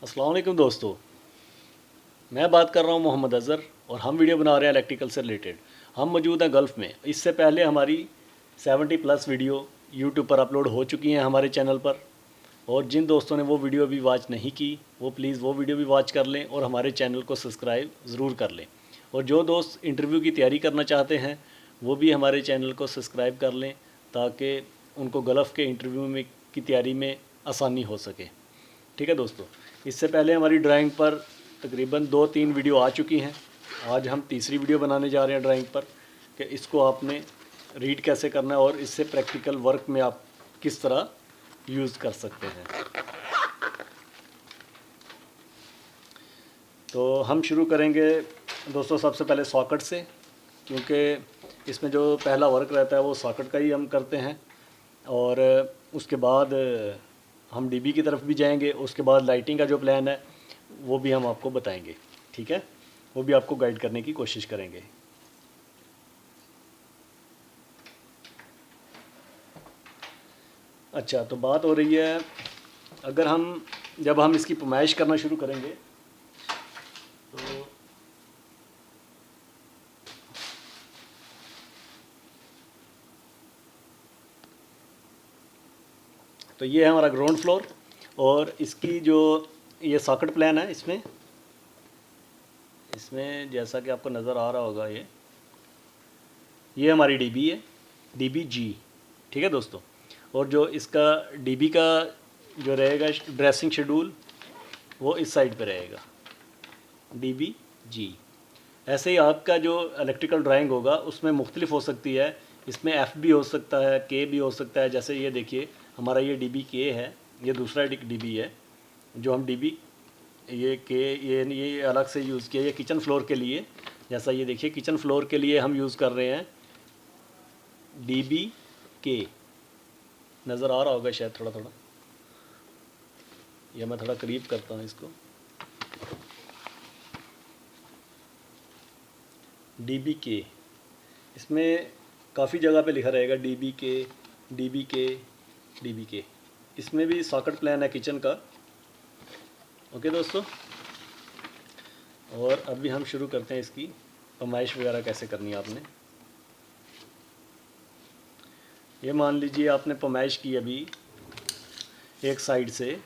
अस्सलाम वालेकुम दोस्तों, मैं बात कर रहा हूँ मोहम्मद अज़हर और हम वीडियो बना रहे हैं इलेक्ट्रिकल से रिलेटेड। हम मौजूद हैं गल्फ़ में। इससे पहले हमारी 70+ वीडियो यूट्यूब पर अपलोड हो चुकी हैं हमारे चैनल पर, और जिन दोस्तों ने वो वीडियो अभी वॉच नहीं की वो प्लीज़ वो वीडियो भी वॉच कर लें और हमारे चैनल को सब्सक्राइब ज़रूर कर लें। और जो दोस्त इंटरव्यू की तैयारी करना चाहते हैं वो भी हमारे चैनल को सब्सक्राइब कर लें ताकि उनको गल्फ़ के इंटरव्यू में की तैयारी में आसानी हो सके। ठीक है दोस्तों, इससे पहले हमारी ड्राइंग पर तकरीबन 2-3 वीडियो आ चुकी हैं। आज हम तीसरी वीडियो बनाने जा रहे हैं ड्राइंग पर कि इसको आपने रीड कैसे करना है और इससे प्रैक्टिकल वर्क में आप किस तरह यूज़ कर सकते हैं। तो हम शुरू करेंगे दोस्तों सबसे पहले सॉकेट से, क्योंकि इसमें जो पहला वर्क रहता है वो सॉकेट का ही हम करते हैं, और उसके बाद हम डीबी की तरफ भी जाएंगे। उसके बाद लाइटिंग का जो प्लान है वो भी हम आपको बताएंगे। ठीक है, वो भी आपको गाइड करने की कोशिश करेंगे। अच्छा, तो बात हो रही है जब हम इसकी पैमाइश करना शुरू करेंगे तो ये है हमारा ग्राउंड फ्लोर, और इसकी जो ये सॉकेट प्लान है इसमें जैसा कि आपको नज़र आ रहा होगा ये हमारी डीबी है, डीबी जी। ठीक है दोस्तों, और जो इसका डीबी का जो रहेगा ड्रेसिंग शेड्यूल वो इस साइड पे रहेगा, डीबी जी। ऐसे ही आपका जो इलेक्ट्रिकल ड्राइंग होगा उसमें मुख्तलिफ हो सकती है, इसमें एफ़ भी हो सकता है, के भी हो सकता है। जैसे ये देखिए हमारा ये डीबी के है, ये दूसरा डीबी है जो हम डीबी ये के ये अलग से यूज़ किया, ये किचन फ्लोर के लिए। जैसा ये देखिए किचन फ्लोर के लिए हम यूज़ कर रहे हैं डीबी के, नज़र आ रहा होगा शायद थोड़ा थोड़ा, या मैं थोड़ा करीब करता हूँ इसको। डीबी के, इसमें काफ़ी जगह पे लिखा रहेगा डीबी के, डीबी के, डीबी के। इसमें भी सॉकेट प्लान है किचन का। ओके दोस्तों, और अभी हम शुरू करते हैं इसकी पैमाइश वगैरह कैसे करनी है आपने। ये मान लीजिए आपने पैमाइश की अभी एक साइड से,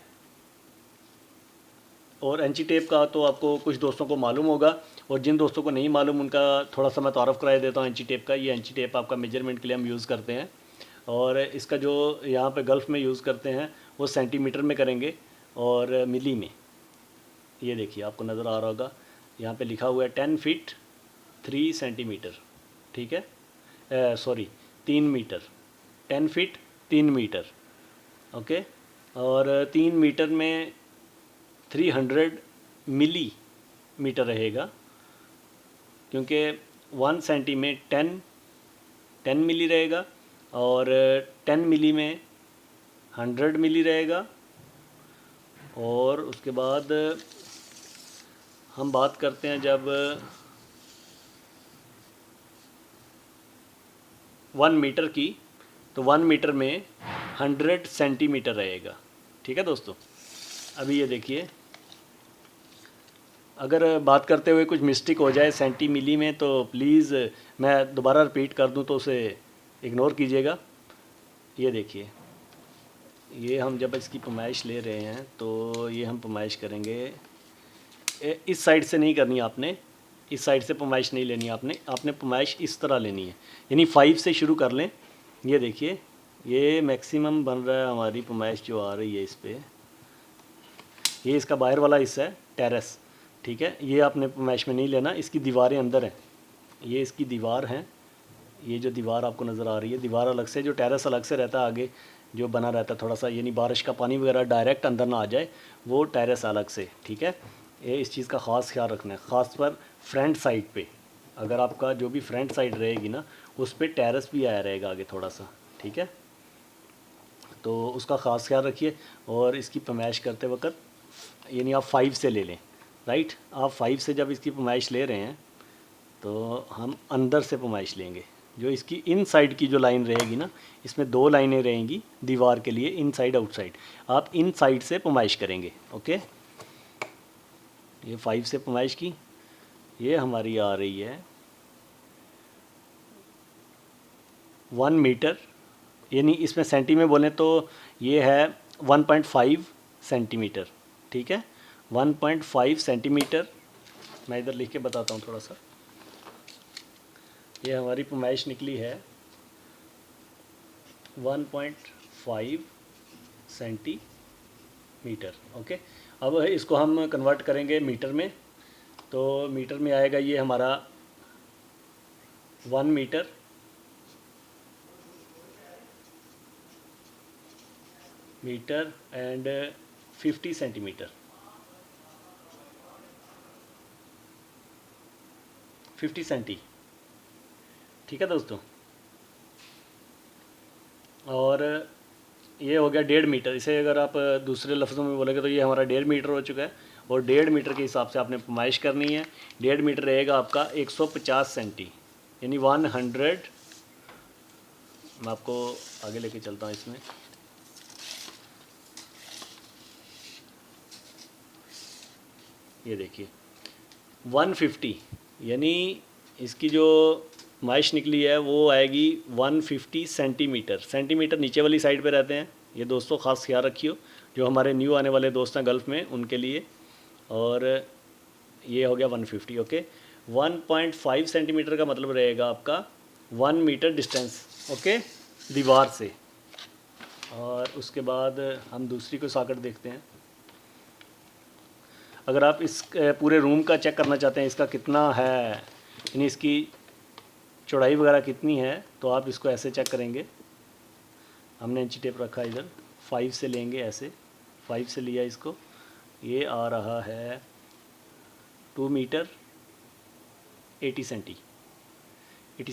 और एंची टेप का तो आपको कुछ दोस्तों को मालूम होगा, और जिन दोस्तों को नहीं मालूम उनका थोड़ा सा मैं तारफ़ कराए देता हूँ एंची टेप का। ये एंची टेप आपका मेजरमेंट के लिए हम यूज़ करते हैं, और इसका जो यहाँ पे गल्फ़ में यूज़ करते हैं वो सेंटीमीटर में करेंगे और मिली में। ये देखिए आपको नज़र आ रहा होगा यहाँ पे लिखा हुआ है 10 फीट 3 सेंटीमीटर। ठीक है, sorry 3 metre, 10 feet 3 metre. Okay, और 3 मीटर में 300 मिली मीटर रहेगा, क्योंकि 1 सेंटी में 10 मिली रहेगा, और 10 मिली में 100 मिली रहेगा। और उसके बाद हम बात करते हैं जब 1 मीटर की, तो 1 मीटर में 100 सेंटीमीटर रहेगा। ठीक है दोस्तों, अभी ये देखिए अगर बात करते हुए कुछ मिस्टेक हो जाए सेंटी मिली में तो प्लीज़ मैं दोबारा रिपीट कर दूं तो उसे इग्नोर कीजिएगा। ये देखिए, ये हम जब इसकी पैमाइश ले रहे हैं तो ये हम पैमाइश करेंगे, इस साइड से नहीं करनी आपने, इस साइड से पैमाइश नहीं लेनी आपने पैमाइश इस तरह लेनी है, यानी 5 से शुरू कर लें। ये देखिए ये मैक्सिमम बन रहा है, हमारी पैमाइश जो आ रही है इस पर, ये इसका बाहर वाला हिस्सा है टेरेस। ठीक है, ये आपने पैमाइश में नहीं लेना, इसकी दीवारें अंदर हैं, ये इसकी दीवार हैं। ये जो दीवार आपको नज़र आ रही है दीवार अलग से, जो टेरेस अलग से रहता है आगे जो बना रहता है थोड़ा सा, यानी बारिश का पानी वगैरह डायरेक्ट अंदर ना आ जाए, वो टेरेस अलग से। ठीक है, ये इस चीज़ का ख़ास ख्याल रखना है, ख़ास पर फ्रंट साइड पे। अगर आपका जो भी फ्रंट साइड रहेगी ना उस पर टेरेस भी आया रहेगा आगे थोड़ा सा। ठीक है, तो उसका ख़ास ख्याल रखिए। और इसकी पैमाइश करते वक्त यानी आप 5 से ले लें, राइट। आप 5 से जब इसकी पैमाइश ले रहे हैं तो हम अंदर से पैमाइश लेंगे। जो इसकी इन साइड की जो लाइन रहेगी ना, इसमें 2 लाइनें रहेंगी दीवार के लिए, इन साइड आउटसाइड। आप इन साइड से पैमाइश करेंगे। ओके, ये 5 से पैमाइश की, ये हमारी आ रही है 1 मीटर, यानी इसमें सेंटी में बोलें तो ये है 1.5 सेंटीमीटर, ठीक है, 1.5 सेंटीमीटर। मैं इधर लिख के बताता हूँ थोड़ा सा। ये हमारी पैमाइश निकली है 1.5 सेंटीमीटर। ओके, अब इसको हम कन्वर्ट करेंगे मीटर में, तो मीटर में आएगा ये हमारा 1 मीटर एंड 50 सेंटीमीटर, 50 सेंटी, ठीक है दोस्तों। और ये हो गया 1.5 मीटर। इसे अगर आप दूसरे लफ्ज़ों में बोलेंगे तो ये हमारा 1.5 मीटर हो चुका है, और 1.5 मीटर के हिसाब से आपने पैमाइश करनी है। 1.5 मीटर रहेगा आपका 150 सेंटी, यानी 100। मैं आपको आगे लेके चलता हूँ इसमें। ये देखिए 150, यानी इसकी जो पैमाइश निकली है वो आएगी 150 सेंटीमीटर। सेंटीमीटर नीचे वाली साइड पे रहते हैं, ये दोस्तों ख़ास ख्याल रखियो जो हमारे न्यू आने वाले दोस्त हैं गल्फ़ में उनके लिए। और ये हो गया 150। ओके, 1.5 सेंटीमीटर का मतलब रहेगा आपका 1 मीटर डिस्टेंस, ओके, दीवार से। और उसके बाद हम दूसरी को सॉकेट देखते हैं। अगर आप इस पूरे रूम का चेक करना चाहते हैं इसका कितना है, यानी इसकी चौड़ाई वगैरह कितनी है, तो आप इसको ऐसे चेक करेंगे। हमने इंची टेप रखा है इधर, 5 से लेंगे, ऐसे 5 से लिया इसको, ये आ रहा है 2 मीटर 80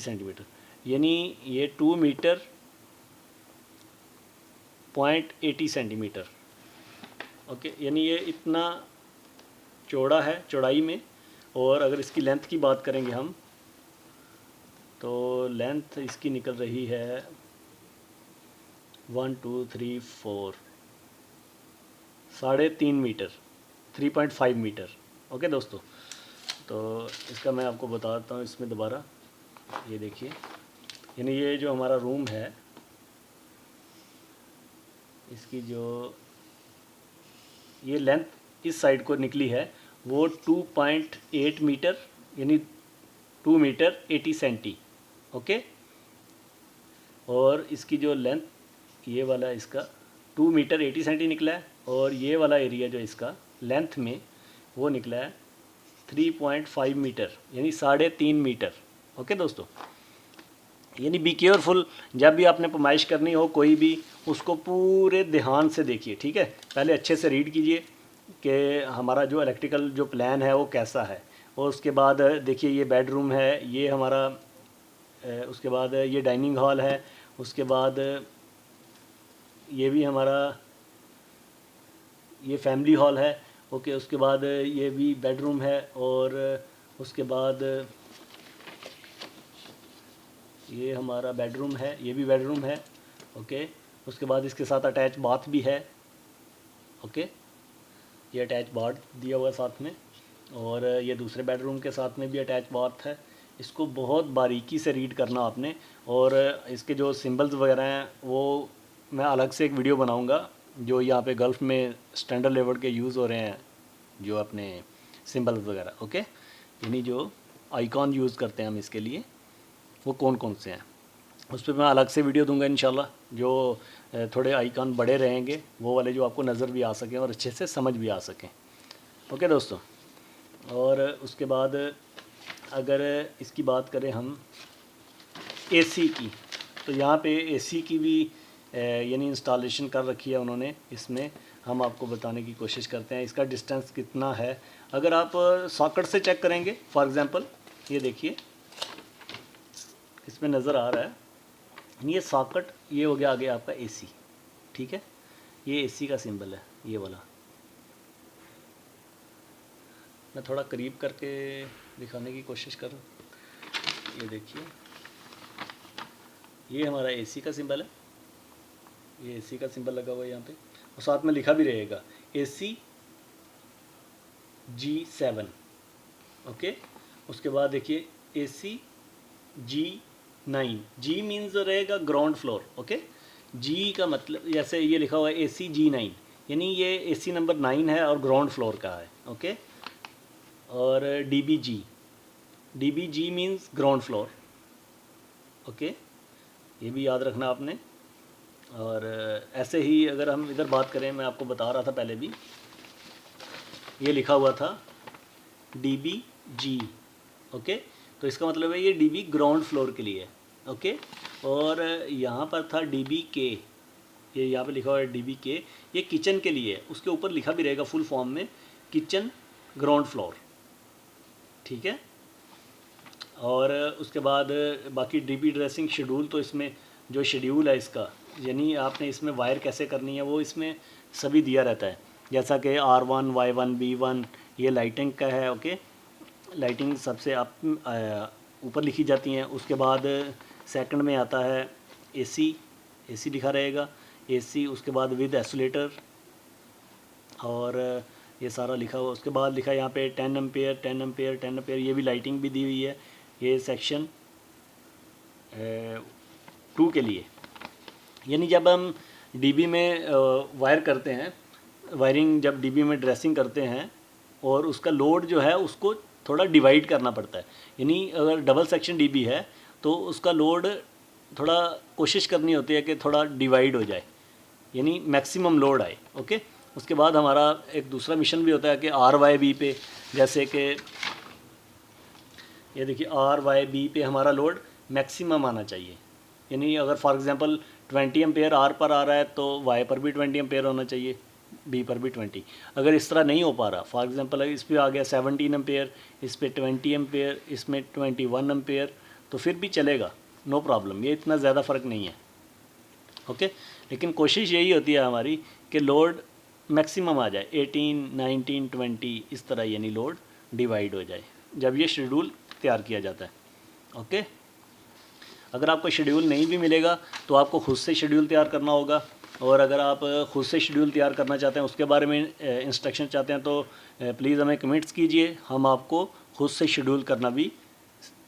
सेंटीमीटर, यानी ये 2 मीटर 0.80 सेंटीमीटर। ओके, यानी ये इतना चौड़ा है चौड़ाई में। और अगर इसकी लेंथ की बात करेंगे हम, तो लेंथ इसकी निकल रही है 1 2 3 4 3.5 मीटर, 3.5 मीटर। ओके दोस्तों, तो इसका मैं आपको बता देता हूँ इसमें दोबारा। ये देखिए, यानी ये जो हमारा रूम है इसकी जो ये लेंथ इस साइड को निकली है वो 2.8 मीटर, यानी 2 मीटर 80 सेंटी। ओके, और इसकी जो लेंथ ये वाला इसका 2 मीटर 80 सेंटी निकला है, और ये वाला एरिया जो इसका लेंथ में वो निकला है 3.5 मीटर, यानी 3.5 मीटर। ओके दोस्तों, यानी बी केयरफुल, जब भी आपने पैमाइश करनी हो कोई भी, उसको पूरे ध्यान से देखिए, ठीक है। पहले अच्छे से रीड कीजिए कि हमारा जो इलेक्ट्रिकल जो प्लान है वो कैसा है, और उसके बाद देखिए ये बेडरूम है, ये हमारा उसके बाद ये डाइनिंग हॉल है, उसके बाद ये भी हमारा ये फैमिली हॉल है। ओके, उसके बाद ये भी बेडरूम है, और उसके बाद ये हमारा बेडरूम है, ये भी बेडरूम है। ओके, उसके बाद इसके साथ अटैच बाथ भी है। ओके, ये अटैच बाथ दिया हुआ है साथ में, और ये दूसरे बेडरूम के साथ में भी अटैच बाथ है। इसको बहुत बारीकी से रीड करना आपने, और इसके जो सिंबल्स वगैरह हैं वो मैं अलग से एक वीडियो बनाऊंगा, जो यहाँ पे गल्फ़ में स्टैंडर्ड लेवल के यूज़ हो रहे हैं, जो अपने सिंबल्स वगैरह। ओके, यानी जो आइकॉन यूज़ करते हैं हम इसके लिए, वो कौन कौन से हैं, उस पर मैं अलग से वीडियो दूंगा इंशाल्लाह, जो थोड़े आइकॉन बड़े रहेंगे, वो वाले जो आपको नज़र भी आ सकें और अच्छे से समझ भी आ सकें। ओके दोस्तों, और उसके बाद अगर इसकी बात करें हम एसी की, तो यहाँ पे एसी की भी यानी इंस्टॉलेशन कर रखी है उन्होंने। इसमें हम आपको बताने की कोशिश करते हैं इसका डिस्टेंस कितना है। अगर आप सॉकेट से चेक करेंगे, फॉर एग्ज़ाम्पल ये देखिए इसमें नज़र आ रहा है, ये सॉकेट, ये हो गया आगे आपका एसी, ठीक है, ये एसी का सिंबल है ये वाला। मैं थोड़ा करीब करके दिखाने की कोशिश करूँ। ये देखिए, ये हमारा एसी का सिंबल है, ये एसी का सिंबल लगा हुआ है यहाँ पे, और साथ में लिखा भी रहेगा एसी G7, ओके। उसके बाद देखिए AC G9, G मीन्स रहेगा ग्राउंड फ्लोर, ओके। G का मतलब जैसे ये लिखा हुआ है AC G9, यानी ये AC नंबर 9 है और ग्राउंड फ्लोर का है, ओके। और DBG means ground floor, okay, ये भी याद रखना आपने। और ऐसे ही अगर हम इधर बात करें, मैं आपको बता रहा था पहले भी, ये लिखा हुआ था DBG, ओके। तो इसका मतलब है ये DB ग्राउंड फ्लोर के लिए, ओके। और यहाँ पर था DBK, ये यहाँ पे लिखा हुआ है DBK, ये किचन के लिए, उसके ऊपर लिखा भी रहेगा फुल फॉर्म में किचन ग्राउंड फ्लोर, ठीक है। और उसके बाद बाकी DB ड्रेसिंग शेड्यूल, तो इसमें जो शेड्यूल है इसका, यानी आपने इसमें वायर कैसे करनी है वो इसमें सभी दिया रहता है, जैसा कि R1, Y1, B1, ये लाइटिंग का है, ओके। लाइटिंग सबसे आप ऊपर लिखी जाती हैं। उसके बाद सेकंड में आता है AC लिखा रहेगा, AC। उसके बाद विद आइसोलेटर, और ये सारा लिखा हुआ। उसके बाद लिखा है यहाँ पे 10 एम्पेयर 10 एम्पेयर 10 एम्पेयर, ये भी लाइटिंग भी दी हुई है, ये सेक्शन 2 के लिए। यानी जब हम DB में वायर करते हैं, वायरिंग जब DB में ड्रेसिंग करते हैं, और उसका लोड जो है उसको थोड़ा डिवाइड करना पड़ता है। यानी अगर डबल सेक्शन DB है तो उसका लोड थोड़ा कोशिश करनी होती है कि थोड़ा डिवाइड हो जाए, यानी मैक्सिमम लोड आए, ओके। उसके बाद हमारा एक दूसरा मिशन भी होता है कि RYB पे, जैसे कि ये देखिए RYB पे हमारा लोड मैक्सिमम आना चाहिए। यानी अगर फॉर एग्जांपल 20 एम्पेयर R पर आ रहा है तो Y पर भी 20 एम्पेयर होना चाहिए, B पर भी 20। अगर इस तरह नहीं हो पा रहा, फॉर एग्जांपल इस पर आ गया 17 एम्पेयर, इस पर 20 एम्पेयर, इसमें 21 एम्पेयर, तो फिर भी चलेगा, नो प्रॉब्लम, ये इतना ज़्यादा फ़र्क नहीं है, ओके। लेकिन कोशिश यही होती है हमारी कि लोड मैक्सिमम आ जाए, 18, 19, 20 इस तरह, यानी लोड डिवाइड हो जाए जब ये शेड्यूल तैयार किया जाता है, ओके। अगर आपको शेड्यूल नहीं भी मिलेगा तो आपको खुद से शेड्यूल तैयार करना होगा। और अगर आप खुद से शेड्यूल तैयार करना चाहते हैं, उसके बारे में इंस्ट्रक्शन चाहते हैं, तो प्लीज़ हमें कमेंट्स कीजिए, हम आपको खुद से शेड्यूल करना भी,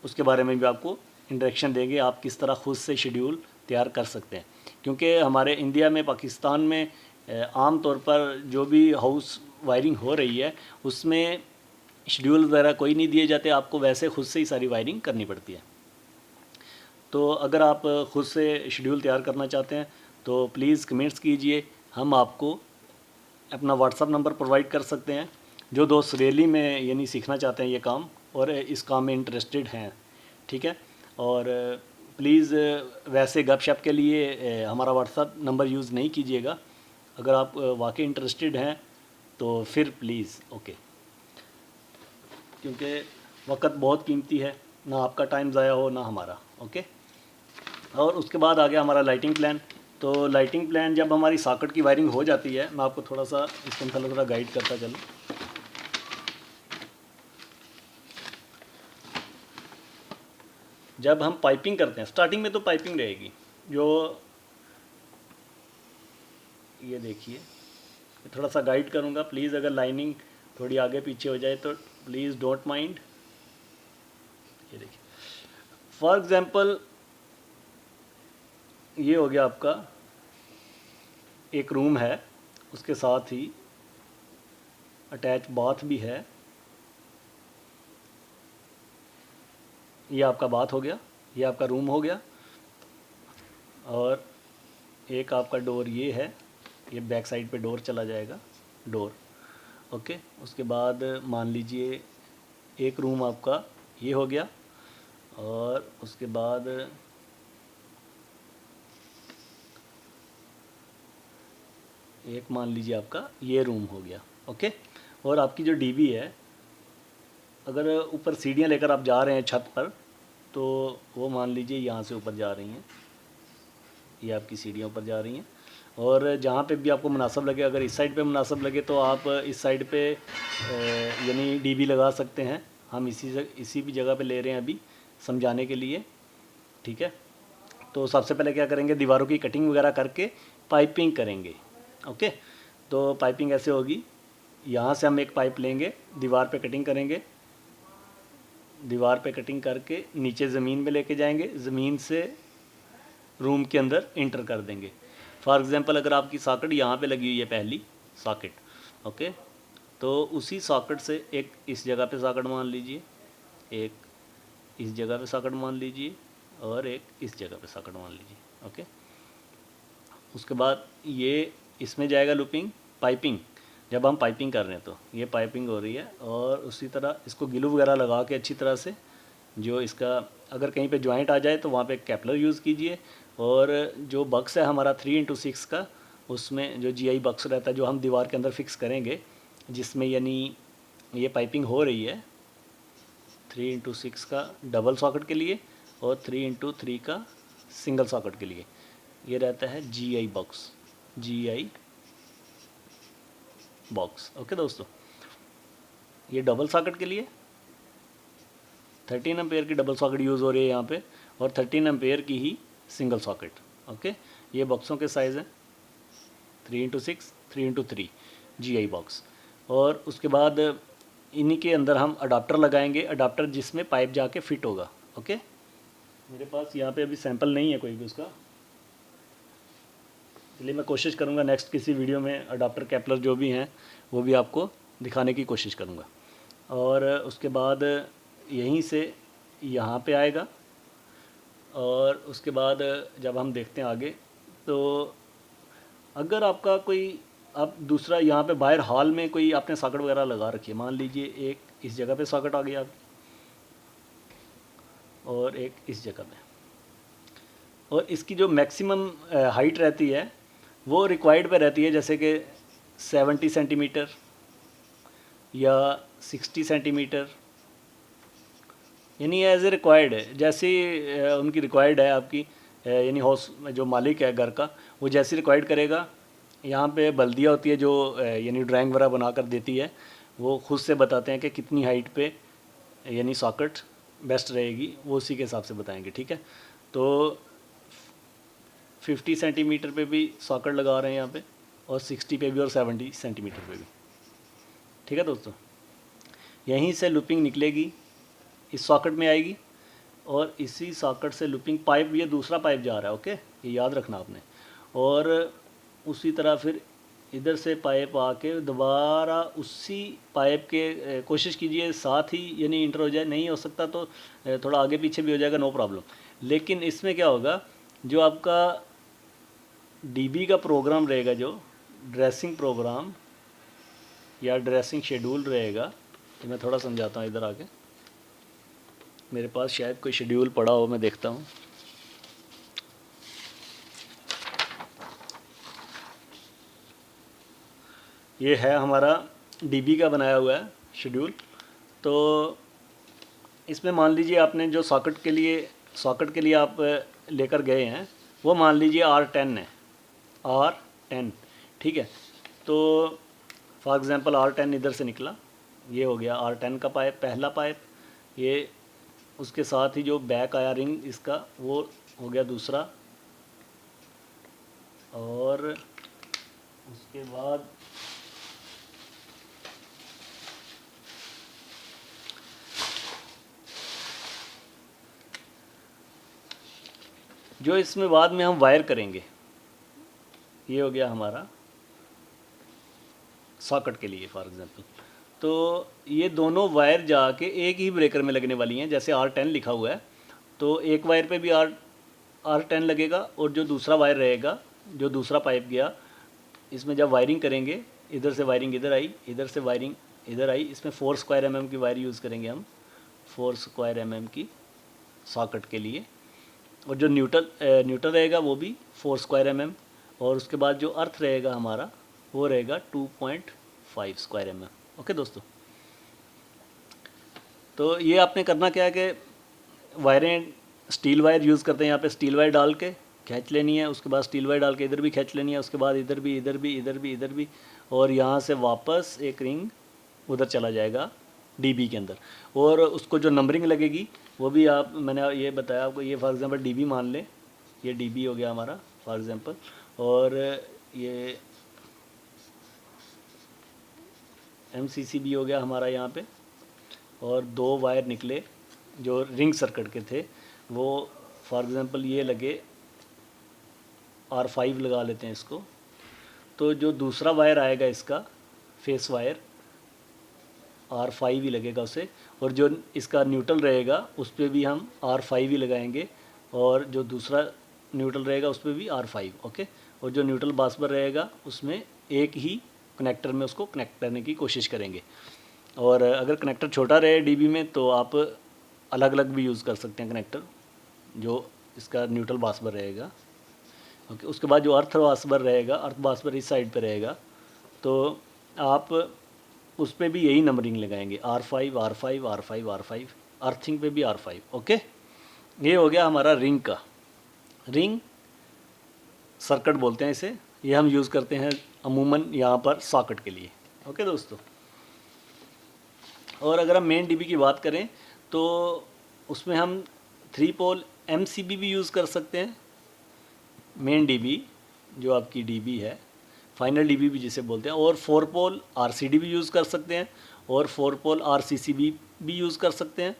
उसके बारे में भी आपको इंस्ट्रक्शन देंगे, आप किस तरह खुद से शेड्यूल तैयार कर सकते हैं। क्योंकि हमारे इंडिया में, पाकिस्तान में आम तौर पर जो भी हाउस वायरिंग हो रही है उसमें शेड्यूल वगैरह कोई नहीं दिए जाते, आपको वैसे खुद से ही सारी वायरिंग करनी पड़ती है। तो अगर आप खुद से शेड्यूल तैयार करना चाहते हैं तो प्लीज़ कमेंट्स कीजिए, हम आपको अपना व्हाट्सअप नंबर प्रोवाइड कर सकते हैं। जो दोस्त रियली में यानी सीखना चाहते हैं ये काम और इस काम में इंटरेस्टेड हैं, ठीक है। और प्लीज़ वैसे गपशप के लिए हमारा व्हाट्सअप नंबर यूज़ नहीं कीजिएगा। अगर आप वाकई इंटरेस्टेड हैं तो फिर प्लीज़, ओके, क्योंकि वक्त बहुत कीमती है, ना आपका टाइम ज़ाया हो ना हमारा, ओके। और उसके बाद आ गया हमारा लाइटिंग प्लान। तो लाइटिंग प्लान जब हमारी सॉकेट की वायरिंग हो जाती है, मैं आपको थोड़ा सा इसके मतलब थोड़ा गाइड करता चलूँ। जब हम पाइपिंग करते हैं, स्टार्टिंग में तो पाइपिंग रहेगी, जो ये देखिए, थोड़ा सा गाइड करूँगा, प्लीज़ अगर लाइनिंग थोड़ी आगे पीछे हो जाए तो प्लीज़ डोंट माइंड। ये देखिए, फॉर एग्ज़ाम्पल ये हो गया आपका एक रूम है, उसके साथ ही अटैच बाथ भी है, ये आपका बाथ हो गया, ये आपका रूम हो गया। और एक आपका डोर ये है, ये बैक साइड पे डोर चला जाएगा, डोर, ओके। उसके बाद मान लीजिए एक रूम आपका ये हो गया, और उसके बाद एक मान लीजिए आपका ये रूम हो गया, ओके। और आपकी जो DB है, अगर ऊपर सीढ़ियाँ लेकर आप जा रहे हैं छत पर, तो वो मान लीजिए यहाँ से ऊपर जा रही हैं, ये आपकी सीढ़ियाँ ऊपर जा रही हैं। और जहाँ पे भी आपको मुनासिब लगे, अगर इस साइड पे मुनासिब लगे तो आप इस साइड पे यानी DB लगा सकते हैं। हम इसी भी जगह पे ले रहे हैं अभी समझाने के लिए, ठीक है। तो सबसे पहले क्या करेंगे, दीवारों की कटिंग वगैरह करके पाइपिंग करेंगे, ओके। तो पाइपिंग ऐसे होगी, यहाँ से हम एक पाइप लेंगे, दीवार पे कटिंग करेंगे, दीवार पे कटिंग करके नीचे ज़मीन में लेके जाएंगे, ज़मीन से रूम के अंदर इंटर कर देंगे। फॉर एग्ज़ाम्पल अगर आपकी सॉकेट यहाँ पे लगी हुई है, पहली सॉकेट, ओके, तो उसी सॉकेट से एक इस जगह पे सॉकेट मान लीजिए, एक इस जगह पे सॉकेट मान लीजिए, और एक इस जगह पे सॉकेट मान लीजिए, ओके। उसके बाद ये इसमें जाएगा लूपिंग, पाइपिंग, जब हम पाइपिंग कर रहे हैं तो ये पाइपिंग हो रही है। और उसी तरह इसको ग्लू वगैरह लगा के अच्छी तरह से, जो इसका अगर कहीं पे जॉइंट आ जाए तो वहाँ पे कैपलर यूज़ कीजिए। और जो बक्स है हमारा 3x6 का, उसमें जो GI बक्स रहता है जो हम दीवार के अंदर फिक्स करेंगे, जिसमें यानी ये पाइपिंग हो रही है 3x6 का डबल सॉकेट के लिए और 3x3 का सिंगल सॉकेट के लिए, ये रहता है GI box, GI box, okay दोस्तों। ये डबल सॉकेट के लिए 13 एम्पेयर की डबल सॉकेट यूज़ हो रही है यहाँ पे, और 13 एम्पेयर की ही सिंगल सॉकेट, ओके। ये बॉक्सों के साइज़ हैं 3x6, 3x3 GI बॉक्स। और उसके बाद इन्हीं के अंदर हम अडाप्टर लगाएंगे, अडाप्टर जिसमें पाइप जाके फिट होगा, ओके। मेरे पास यहाँ पे अभी सैंपल नहीं है कोई भी उसका, इसलिए मैं कोशिश करूँगा नेक्स्ट किसी वीडियो में अडाप्टर कैपलर जो भी हैं वो भी आपको दिखाने की कोशिश करूँगा। और उसके बाद यहीं से यहाँ पे आएगा, और उसके बाद जब हम देखते हैं आगे, तो अगर आपका कोई आप दूसरा यहाँ पे बाहर हॉल में कोई आपने सॉकेट वगैरह लगा रखी है, मान लीजिए एक इस जगह पे सॉकेट आ गया और एक इस जगह पे, और इसकी जो मैक्सिमम हाइट रहती है वो रिक्वायर्ड पे रहती है, जैसे कि 70 सेंटीमीटर या 60 सेंटीमीटर, यानी एज ए रिक्वायर्ड है, जैसी उनकी रिक्वायर्ड है आपकी, यानी हाउस जो मालिक है घर का वो जैसी रिक्वायर्ड करेगा। यहाँ पे बल्दिया होती है जो यानी ड्राइंग वगैरह बना कर देती है, वो खुद से बताते हैं कि कितनी हाइट पे यानी सॉकेट बेस्ट रहेगी, वो उसी के हिसाब से बताएंगे, ठीक है। तो 50 सेंटीमीटर पे भी सॉकेट लगा रहे हैं यहाँ पे, और 60 पे भी, और 70 सेंटीमीटर पे भी, ठीक है दोस्तों। यहीं से लूपिंग निकलेगी, इस सॉकेट में आएगी, और इसी सॉकेट से लूपिंग पाइप, ये दूसरा पाइप जा रहा है, ओके, ये याद रखना आपने। और उसी तरह फिर इधर से पाइप आके दोबारा उसी पाइप के कोशिश कीजिए साथ ही यानी इंटर हो जाए, नहीं हो सकता तो थोड़ा आगे पीछे भी हो जाएगा, नो प्रॉब्लम। लेकिन इसमें क्या होगा, जो आपका DB का प्रोग्राम रहेगा, जो ड्रेसिंग प्रोग्राम या ड्रेसिंग शेड्यूल रहेगा, तो मैं थोड़ा समझाता हूँ इधर आके, मेरे पास शायद कोई शेड्यूल पड़ा हो, मैं देखता हूँ। ये है हमारा DB का बनाया हुआ है शेड्यूल। तो इसमें मान लीजिए आपने जो सॉकेट के लिए आप लेकर गए हैं वो मान लीजिए R10 है, R10, ठीक है। तो फॉर एग्ज़ाम्पल R10 इधर से निकला, ये हो गया R10 का पाइप, पहला पाइप, ये उसके साथ ही जो बैक आया रिंग इसका, वो हो गया दूसरा, और उसके बाद जो इसमें बाद में हम वायर करेंगे, ये हो गया हमारा सॉकेट के लिए फॉर एग्ज़ाम्पल। तो ये दोनों वायर जाके एक ही ब्रेकर में लगने वाली हैं, जैसे R10 लिखा हुआ है, तो एक वायर पे भी R10 लगेगा, और जो दूसरा वायर रहेगा, जो दूसरा पाइप गया, इसमें जब वायरिंग करेंगे, इधर से वायरिंग इधर आई, इधर से वायरिंग इधर आई, इसमें 4 स्क्वायर mm की वायर यूज़ करेंगे हम, 4 स्क्वायर mm की सॉकेट के लिए। और जो न्यूट्रल रहेगा वो भी 4 स्क्वायर mm, और उसके बाद जो अर्थ रहेगा हमारा वो रहेगा 2.5 स्क्वायर mm, ओके दोस्तों। तो ये आपने करना क्या है कि वायरें स्टील वायर यूज़ करते हैं, यहाँ पे स्टील वायर डाल के खींच लेनी है, उसके बाद स्टील वायर डाल के इधर भी खींच लेनी है, उसके बाद इधर भी, इधर भी, इधर भी, इधर भी, और यहाँ से वापस एक रिंग उधर चला जाएगा DB के अंदर। और उसको जो नंबरिंग लगेगी वो भी आप, मैंने ये बताया आपको, ये फॉर एग्ज़ाम्पल DB मान लें, ये DB हो गया हमारा फॉर एग्ज़ाम्पल, और ये MCCB हो गया हमारा यहाँ पे, और 2 वायर निकले जो रिंग सर्किट के थे, वो फॉर एग्ज़ाम्पल ये लगे, R5 लगा लेते हैं इसको। तो जो दूसरा वायर आएगा इसका फेस वायर R5 ही लगेगा उसे, और जो इसका न्यूट्रल रहेगा उस पर भी हम R5 ही लगाएंगे, और जो दूसरा न्यूट्रल रहेगा उस पर भी R5, ओके। और जो न्यूट्रल बास बार रहेगा उसमें एक ही कनेक्टर में उसको कनेक्ट करने की कोशिश करेंगे। और अगर कनेक्टर छोटा रहे डीबी में तो आप अलग अलग भी यूज़ कर सकते हैं कनेक्टर, जो इसका न्यूट्रल बास बार रहेगा, ओके। उसके बाद जो अर्थ बास बार रहेगा, अर्थ बास बार इस साइड पे रहेगा, तो आप उस पर भी यही नंबरिंग लगाएंगे, R5 R5 R5 R5, earthing पे भी R5, ओके। ये हो गया हमारा रिंग का। रिंग सर्किट बोलते हैं इसे, ये हम यूज़ करते हैं अमूमन यहाँ पर सॉकेट के लिए, ओके दोस्तों। और अगर हम मेन डीबी की बात करें तो उसमें हम 3 पोल MCB भी यूज़ कर सकते हैं। मेन डीबी जो आपकी डीबी है, फाइनल डीबी भी जिसे बोलते हैं, और 4 पोल RCD भी यूज़ कर सकते हैं, और 4 पोल RCCB भी यूज़ कर सकते हैं,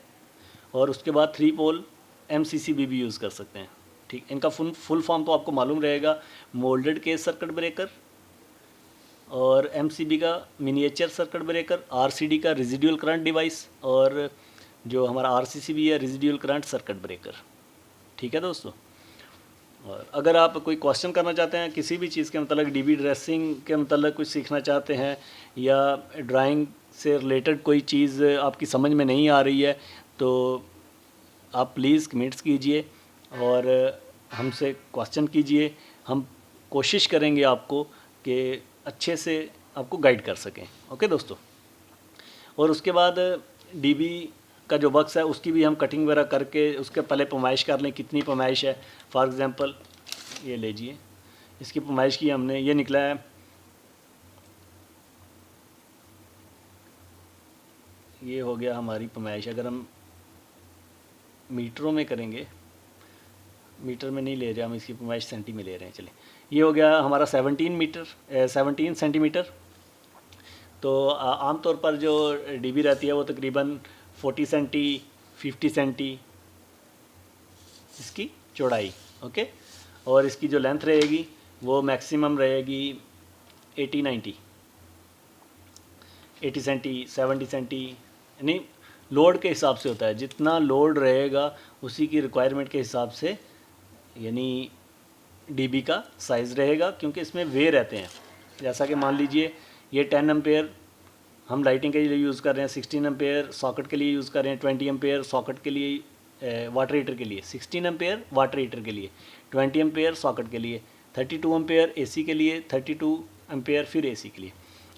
और उसके बाद 3 पोल MCCB भी यूज़ कर सकते हैं, ठीक। इनका फुल फॉर्म तो आपको मालूम रहेगा, मोल्डेड केस सर्किट ब्रेकर, और MCB का मिनिएचर सर्किट ब्रेकर, RCD का रेजिडुअल करंट डिवाइस, और जो हमारा RCCB है रेजिडुअल करंट सर्किट ब्रेकर, ठीक है दोस्तों। और अगर आप कोई क्वेश्चन करना चाहते हैं किसी भी चीज़ के मतलब, डीबी ड्रेसिंग के मतलब कुछ सीखना चाहते हैं, या ड्राइंग से रिलेटेड कोई चीज़ आपकी समझ में नहीं आ रही है, तो आप प्लीज़ कमेंट्स कीजिए और हमसे क्वेश्चन कीजिए। हम कोशिश करेंगे आपको कि अच्छे से आपको गाइड कर सकें, ओके दोस्तों। और उसके बाद डीबी का जो बक्स है उसकी भी हम कटिंग वगैरह करके उसके पहले पैमाइश कर लें, कितनी पैमाइश है। फॉर एग्ज़ाम्पल ये लीजिए, इसकी पैमाइश की हमने, ये निकला है, ये हो गया हमारी पैमाइश। अगर हम मीटरों में करेंगे, मीटर में नहीं ले रहे हम, इसकी पैमाइश सेंटी में ले रहे हैं, चलिए। ये हो गया हमारा 17 सेंटीमीटर। तो आमतौर पर जो डीबी रहती है वो तकरीबन 40 सेंटी 50 सेंटी इसकी चौड़ाई, ओके। और इसकी जो लेंथ रहेगी वो मैक्सिमम रहेगी 80 सेंटी 70 सेंटी, यानी लोड के हिसाब से होता है, जितना लोड रहेगा उसी की रिक्वायरमेंट के हिसाब से यानी डीबी का साइज़ रहेगा, क्योंकि इसमें वे रहते हैं। जैसा कि मान लीजिए ये 10 एम्पेयर हम लाइटिंग के लिए यूज़ कर रहे हैं, 16 एम्पेयर सॉकेट के लिए यूज़ कर रहे हैं, 20 एम्पेयर सॉकेट के लिए, वाटर हीटर के लिए, 16 एम्पेयर वाटर हीटर के लिए, 20 एम्पेयर सॉकेट के लिए, 32 एम्पेयर एसी के लिए, 32 एम्पेयर फिर एसी के लिए।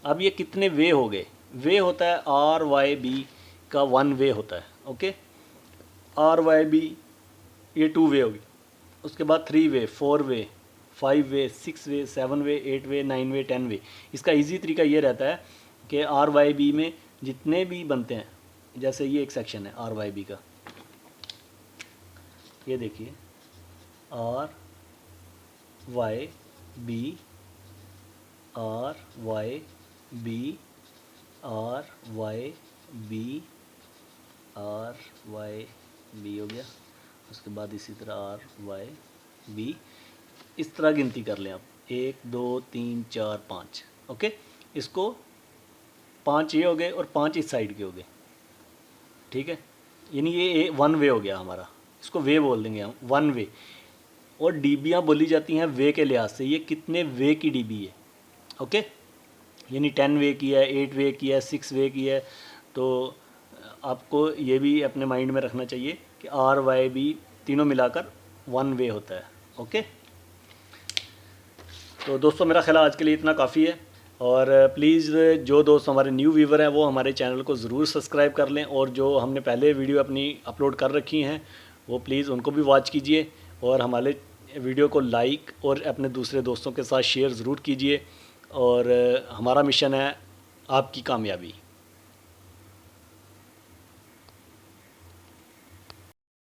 अब ये कितने वे हो गए? वे होता है RYB का 1 वे होता है, ओके। RYB ये 2 वे होगी, उसके बाद 3 वे, 4 वे, 5 वे, 6 वे, 7 वे, 8 वे, 9 वे, 10 वे। इसका इजी तरीका ये रहता है कि RYB में जितने भी बनते हैं, जैसे ये एक सेक्शन है RYB का, ये देखिए RYB RYB RYB RYB हो गया। उसके बाद इसी तरह RYB, इस तरह गिनती कर लें आप, 1 2 3 4 5, ओके। इसको 5 ये हो गए और 5 इस साइड के हो गए, ठीक है। यानी ये 1 वे हो गया हमारा, इसको वे बोल देंगे हम, 1 वे। और डीबियाँ बोली जाती हैं वे के लिहाज से, ये कितने वे की डीबी है, ओके। यानी 10 वे की है, 8 वे की है, 6 वे की है। तो आपको ये भी अपने माइंड में रखना चाहिए कि RYB तीनों मिलाकर 1 वे होता है, ओके। तो दोस्तों मेरा ख्याल आज के लिए इतना काफ़ी है, और प्लीज़ जो दोस्त हमारे न्यू व्यूवर हैं वो हमारे चैनल को ज़रूर सब्सक्राइब कर लें, और जो हमने पहले वीडियो अपनी अपलोड कर रखी हैं वो प्लीज़ उनको भी वॉच कीजिए, और हमारे वीडियो को लाइक और अपने दूसरे दोस्तों के साथ शेयर ज़रूर कीजिए। और हमारा मिशन है आपकी कामयाबी।